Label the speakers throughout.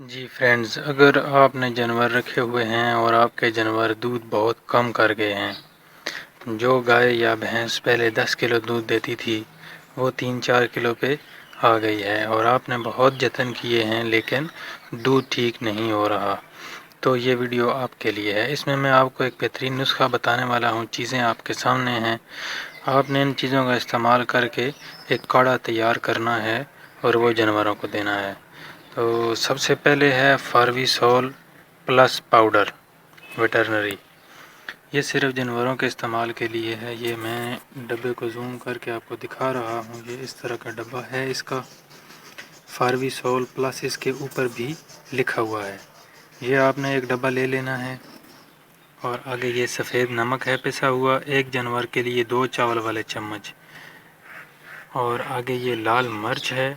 Speaker 1: जी friends, अगर आपने जानवर रखे हुए हैं और आपके जानवर दूध बहुत कम कर गए हैं, जो गाय या भैंस पहले 10 किलो दूध देती थी वो 3-4 किलो पे आ गई है और आपने बहुत जतन किए हैं लेकिन दूध ठीक नहीं हो रहा, तो ये वीडियो आपके लिए है। इसमें मैं आपको एक बेहतरीन नुस्खा बताने वाला हूँ। चीज़ें आपके सामने हैं, आपने इन चीज़ों का इस्तेमाल करके एक काढ़ा तैयार करना है और वो जानवरों को देना है। तो सबसे पहले है फार्विसोल प्लस पाउडर वेटरनरी। ये सिर्फ जानवरों के इस्तेमाल के लिए है। ये मैं डब्बे को जूम करके आपको दिखा रहा हूँ। ये इस तरह का डब्बा है इसका। फार्विसोल प्लस इसके ऊपर भी लिखा हुआ है। ये आपने एक डब्बा ले लेना है। और आगे ये सफ़ेद नमक है पिसा हुआ, एक जानवर के लिए 2 चावल वाले चम्मच। और आगे ये लाल मिर्च है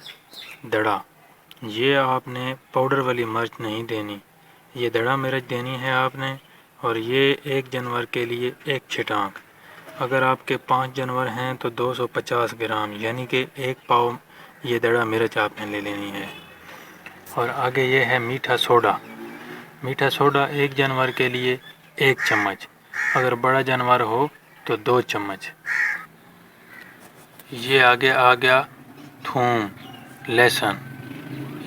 Speaker 1: दड़ा। ये आपने पाउडर वाली मिर्च नहीं देनी, ये दड़ा मिर्च देनी है आपने। और ये एक जानवर के लिए एक छिटांक। अगर आपके 5 जानवर हैं तो 250 ग्राम यानी कि 1 पाव ये दड़ा मिर्च आपने ले लेनी है। और आगे ये है मीठा सोडा। मीठा सोडा एक जानवर के लिए 1 चम्मच, अगर बड़ा जानवर हो तो 2 चम्मच। ये आगे आ गया थूम, लहसुन।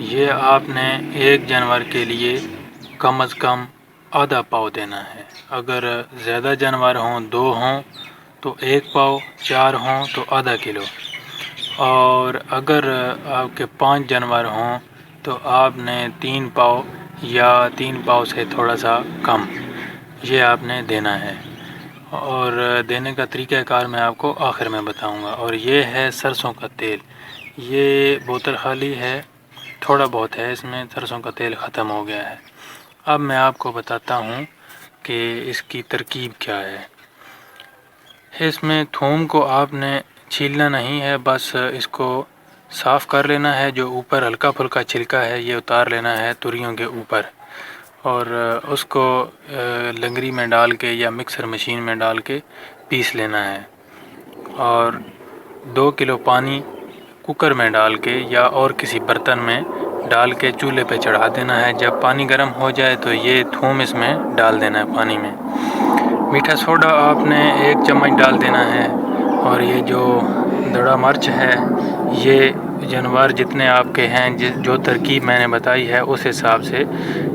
Speaker 1: ये आपने एक जानवर के लिए कम से कम आधा पाव देना है। अगर ज़्यादा जानवर हों, 2 हों तो 1 पाव, 4 हों तो आधा किलो। और अगर आपके 5 जानवर हों तो आपने 3 पाव या 3 पाव से थोड़ा सा कम ये आपने देना है। और देने का तरीक़ाकार मैं आपको आखिर में बताऊंगा। और ये है सरसों का तेल। ये बोतल खाली है, थोड़ा बहुत है इसमें, सरसों का तेल ख़त्म हो गया है। अब मैं आपको बताता हूँ कि इसकी तरकीब क्या है। इसमें थूम को आपने छीलना नहीं है, बस इसको साफ़ कर लेना है। जो ऊपर हल्का फुल्का छिलका है ये उतार लेना है तुरियों के ऊपर। और उसको लंगरी में डाल के या मिक्सर मशीन में डाल के पीस लेना है। और 2 किलो पानी कुकर में डाल के या और किसी बर्तन में डाल के चूल्हे पे चढ़ा देना है। जब पानी गर्म हो जाए तो ये थूम इसमें डाल देना है पानी में। मीठा सोडा आपने 1 चम्मच डाल देना है। और ये जो दड़ा मिर्च है ये जानवर जितने आपके हैं, जो तरकीब मैंने बताई है उस हिसाब से,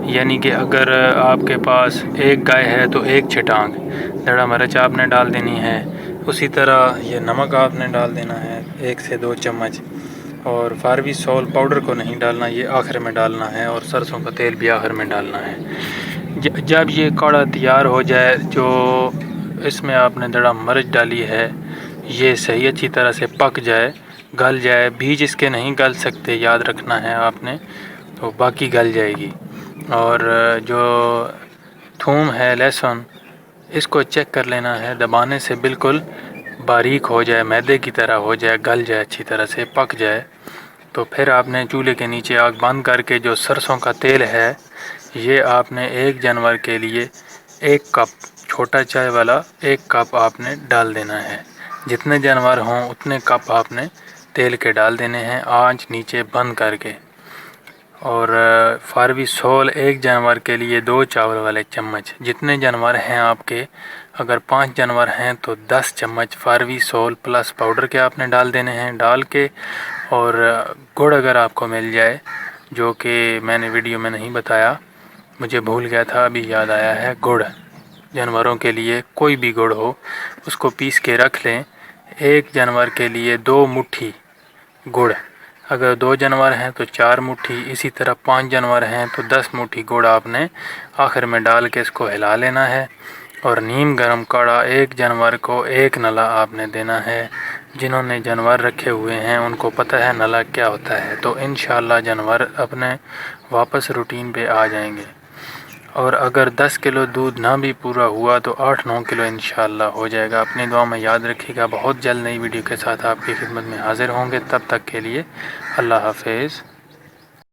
Speaker 1: यानी कि अगर आपके पास 1 गाय है तो 1 छिटांग दड़ा मिर्च आपने डाल देनी है। उसी तरह ये नमक आपने डाल देना है 1 से 2 चम्मच। और फार्विसोल पाउडर को नहीं डालना, ये आखिर में डालना है। और सरसों का तेल भी आखिर में डालना है। जब ये काढ़ा तैयार हो जाए, जो इसमें आपने दड़ा मिर्च डाली है ये सही अच्छी तरह से पक जाए, गल जाए। बीज इसके नहीं गल सकते, याद रखना है आपने, तो बाकी गल जाएगी। और जो थूम है, लहसुन, इसको चेक कर लेना है, दबाने से बिल्कुल बारीक हो जाए, मैदे की तरह हो जाए, गल जाए, अच्छी तरह से पक जाए। तो फिर आपने चूल्हे के नीचे आग बंद करके जो सरसों का तेल है ये आपने एक जानवर के लिए 1 कप, छोटा चाय वाला 1 कप आपने डाल देना है। जितने जानवर हों उतने कप आपने तेल के डाल देने हैं, आंच नीचे बंद करके। और फार्विसोल एक जानवर के लिए 2 चावल वाले चम्मच। जितने जानवर हैं आपके, अगर 5 जानवर हैं तो 10 चम्मच फार्विसोल प्लस पाउडर के आपने डाल देने हैं। डाल के और गुड़ अगर आपको मिल जाए, जो कि मैंने वीडियो में नहीं बताया, मुझे भूल गया था, अभी याद आया है, गुड़ जानवरों के लिए कोई भी गुड़ हो उसको पीस के रख लें। एक जानवर के लिए 2 मुट्ठी गुड़, अगर 2 जानवर हैं तो 4 मुट्ठी, इसी तरह 5 जानवर हैं तो 10 मुट्ठी गुड़ आपने आखिर में डाल के इसको हिला लेना है। और नीम गर्म काढ़ा एक जानवर को 1 नला आपने देना है। जिन्होंने जानवर रखे हुए हैं उनको पता है नला क्या होता है, तो इंशाल्लाह जानवर अपने वापस रूटीन पे आ जाएंगे। और अगर 10 किलो दूध ना भी पूरा हुआ तो 8-9 किलो इंशाल्लाह हो जाएगा। अपनी दुआ में याद रखिएगा। बहुत जल्द नई वीडियो के साथ आपकी खिदमत में हाज़िर होंगे। तब तक के लिए अल्लाह हाफ़िज़।